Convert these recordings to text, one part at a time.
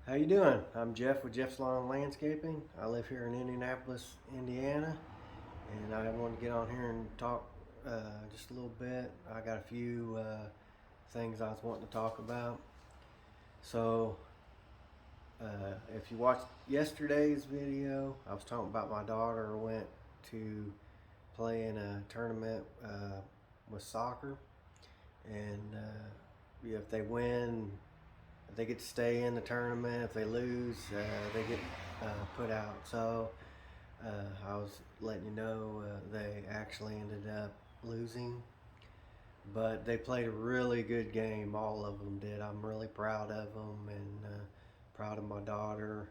How you doing? I'm Jeff with Jeff's Lawn and Landscaping. I live here in Indianapolis, Indiana, and I want to get on here and talk just a little bit. I got a few things I was wanting to talk about. So, if you watched yesterday's video, I was talking about my daughter went to play in a tournament with soccer, and if they win, they get to stay in the tournament. If they lose, they get put out. So I was letting you know they actually ended up losing, but they played a really good game. All of them did. I'm really proud of them and proud of my daughter.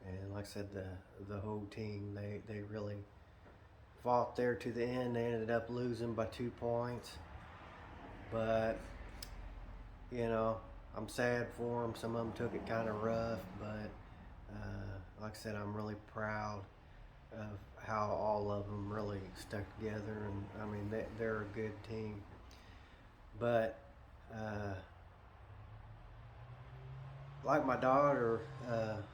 And like I said, the whole team they really fought there to the end. They ended up losing by 2 points, but you know, I'm sad for them. Some of them took it kind of rough, but like I said, I'm really proud of how all of them really stuck together. And I mean, they're a good team. But like my daughter,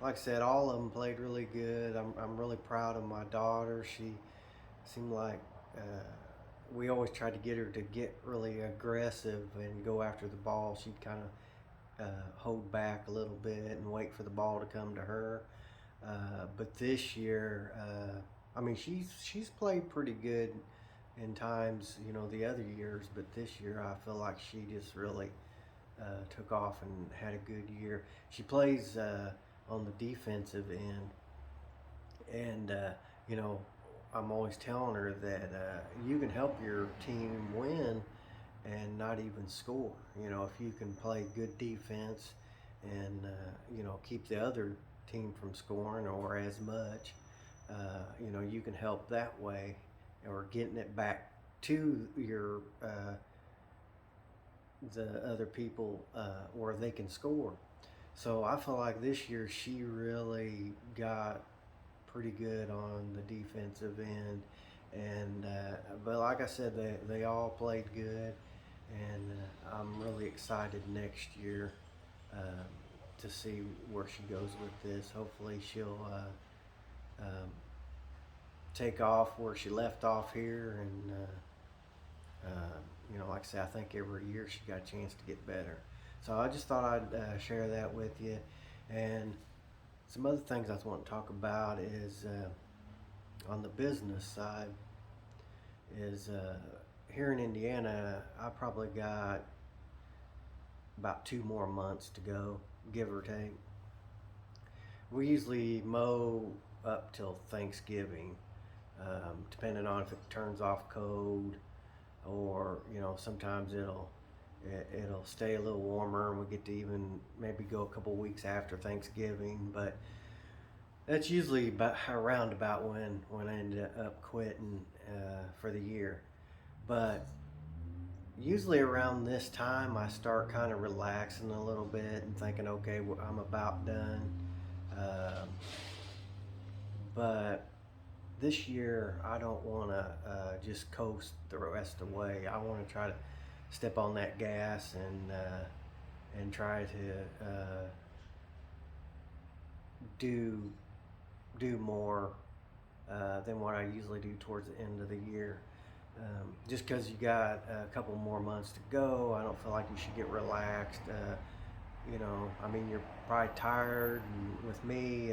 like I said, all of them played really good. I'm really proud of my daughter. She seemed like we always tried to get her to get really aggressive and go after the ball. She'd kind of hold back a little bit and wait for the ball to come to her. But this year, I mean, she's played pretty good in times, you know, the other years. But this year, I feel like she just really took off and had a good year. She plays on the defensive end, and you know, I'm always telling her that you can help your team win and not even score. You know, if you can play good defense and you know, keep the other team from scoring or as much, you know, you can help that way, or getting it back to your the other people where they can score. So I feel like this year she really got pretty good on the defensive end, and but like I said, they all played good, and I'm really excited next year to see where she goes with this. Hopefully, she'll take off where she left off here, and you know, like I say, I think every year she got a chance to get better. So I just thought I'd share that with you, and some other things I want to talk about is on the business side. Is here in Indiana, I probably got about 2 more months to go, give or take. We usually mow up till Thanksgiving, depending on if it turns off cold, or you know, sometimes it'll stay a little warmer and we get to even maybe go a couple weeks after Thanksgiving. But that's usually about around about when I end up quitting for the year. But usually around this time, I start kind of relaxing a little bit and thinking, okay, well, I'm about done. Um, but this year, I don't want to just coast the rest of the way. I want to try to step on that gas and try to do do more than what I usually do towards the end of the year. Just because you got a couple more months to go, I don't feel like you should get relaxed. You know, I mean, you're probably tired. And with me,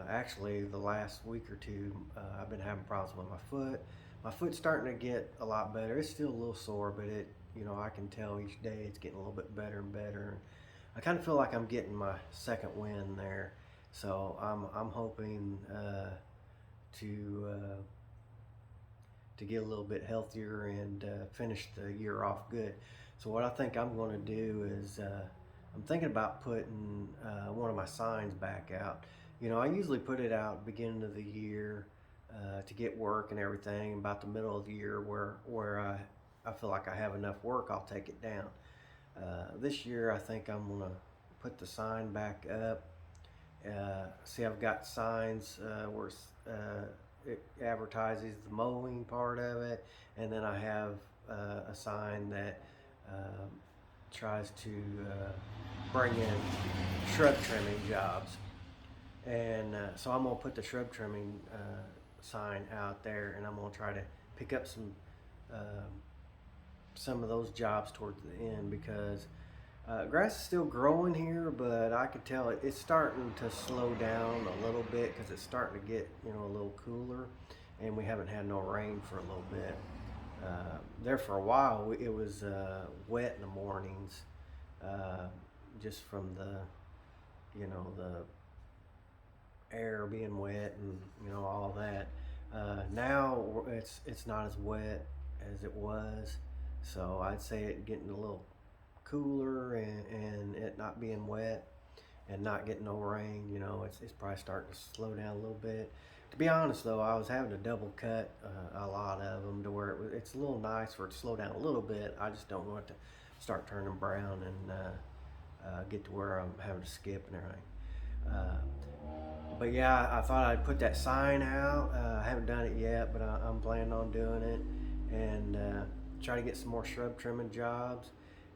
actually, the last week or two, I've been having problems with my foot. My foot's starting to get a lot better. It's still a little sore, but you know, I can tell each day it's getting a little bit better and better. I kind of feel like I'm getting my second win there. So I'm hoping to to get a little bit healthier and finish the year off good. So what I think I'm going to do is I'm thinking about putting one of my signs back out. You know, I usually put it out beginning of the year to get work and everything. About the middle of the year, where I feel like I have enough work, I'll take it down. This year, I think I'm gonna put the sign back up. See, I've got signs where it advertises the mowing part of it, and then I have a sign that tries to bring in shrub trimming jobs. And so I'm gonna put the shrub trimming sign out there, and I'm gonna try to pick up some of those jobs towards the end, because grass is still growing here, but I could tell it's starting to slow down a little bit because it's starting to get, you know, a little cooler, and we haven't had no rain for a little bit. There for a while, it was wet in the mornings, just from the, you know, the air being wet and, you know, all that. Now it's not as wet as it was, so I'd say it getting a little cooler, and it not being wet and not getting no rain. You know, it's probably starting to slow down a little bit. To be honest though, I was having to double cut a lot of them to where it's a little nice for it to slow down a little bit. I just don't want it to start turning brown and get to where I'm having to skip and everything. But yeah, I thought I'd put that sign out. I haven't done it yet, but I'm planning on doing it, and try to get some more shrub trimming jobs.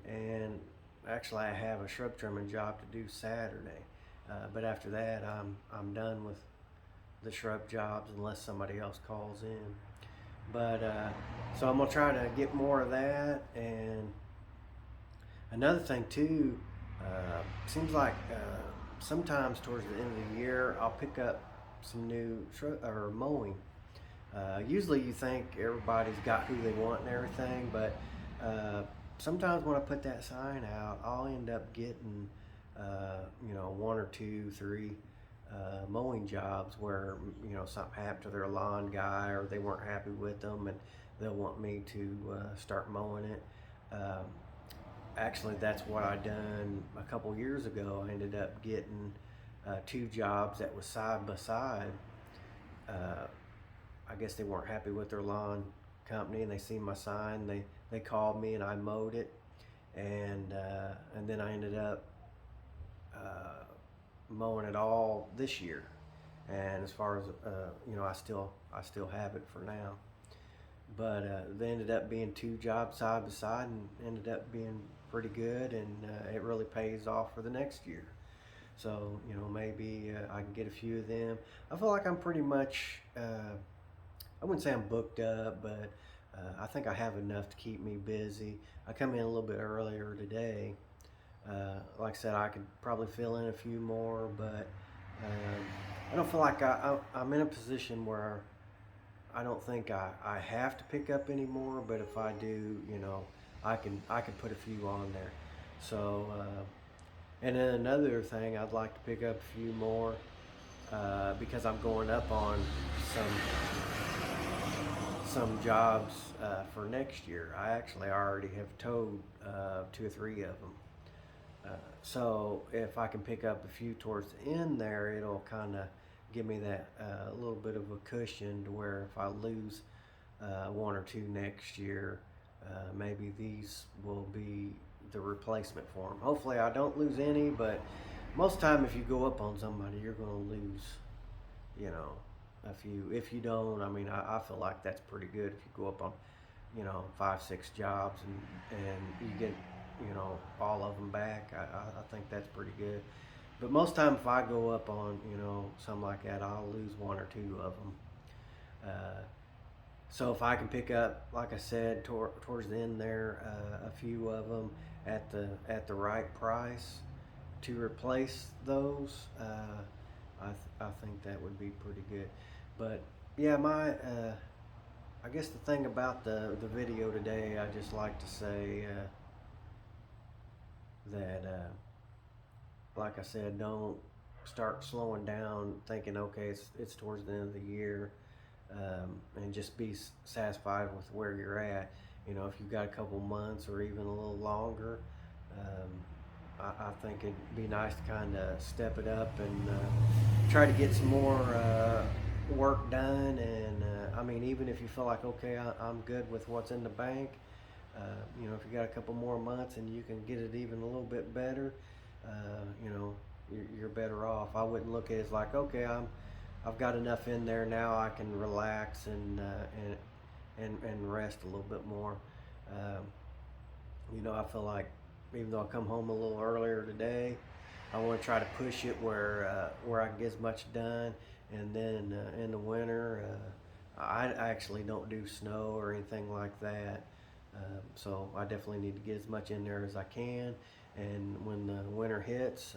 And actually, I have a shrub trimming job to do Saturday, but after that, I'm done with the shrub jobs unless somebody else calls in. But so I'm gonna try to get more of that. And another thing too, seems like sometimes towards the end of the year, I'll pick up some new shrub or mowing. Usually, you think everybody's got who they want and everything, but sometimes when I put that sign out, I'll end up getting, you know, one or two, three mowing jobs where, you know, something happened to their lawn guy, or they weren't happy with them, and they'll want me to start mowing it. Actually, that's what I done a couple years ago. I ended up getting two jobs that was side by side. I guess they weren't happy with their lawn company, and they seen my sign. They called me, and I mowed it, and then I ended up mowing it all this year. And as far as you know, I still have it for now. But they ended up being two jobs side by side, and ended up being pretty good, and it really pays off for the next year. So, you know, maybe I can get a few of them. I feel like I'm pretty much, I wouldn't say I'm booked up, but I think I have enough to keep me busy. I come in a little bit earlier today. Like I said, I could probably fill in a few more, but I don't feel like I'm in a position where I don't think I have to pick up any more, but if I do, you know, I can put a few on there. So, and then another thing, I'd like to pick up a few more because I'm going up on some jobs for next year. I actually already have towed 2 or 3 of them. So if I can pick up a few towards the end there, it'll kind of give me that little bit of a cushion to where if I lose 1 or 2 next year, maybe these will be the replacement for them. Hopefully I don't lose any, but most time if you go up on somebody, you're going to lose, you know, a few. If you don't, I mean, I feel like that's pretty good if you go up on, you know, 5, 6 jobs and you get, you know, all of them back. I think that's pretty good. But most time if I go up on, you know, something like that, I'll lose 1 or 2 of them. So if I can pick up, like I said, towards the end there, a few of them at the right price to replace those, I think that would be pretty good. But yeah, I guess the thing about the video today, I just like to say that, like I said, don't start slowing down thinking, okay, it's towards the end of the year, and just be satisfied with where you're at. You know, if you've got a couple months or even a little longer, I think it'd be nice to kind of step it up and try to get some more work done. And I mean, even if you feel like, okay, I'm good with what's in the bank, you know, if you got a couple more months and you can get it even a little bit better, you know, you're better off. I wouldn't look at it as like, okay, I've got enough in there now, I can relax and rest a little bit more. You know, I feel like even though I come home a little earlier today. I want to try to push it where I can get as much done. And then in the winter, I actually don't do snow or anything like that. So I definitely need to get as much in there as I can. And when the winter hits,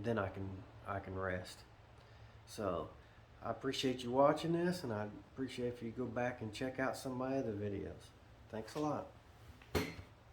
then I can rest. So I appreciate you watching this, and I appreciate if you go back and check out some of my other videos. Thanks a lot.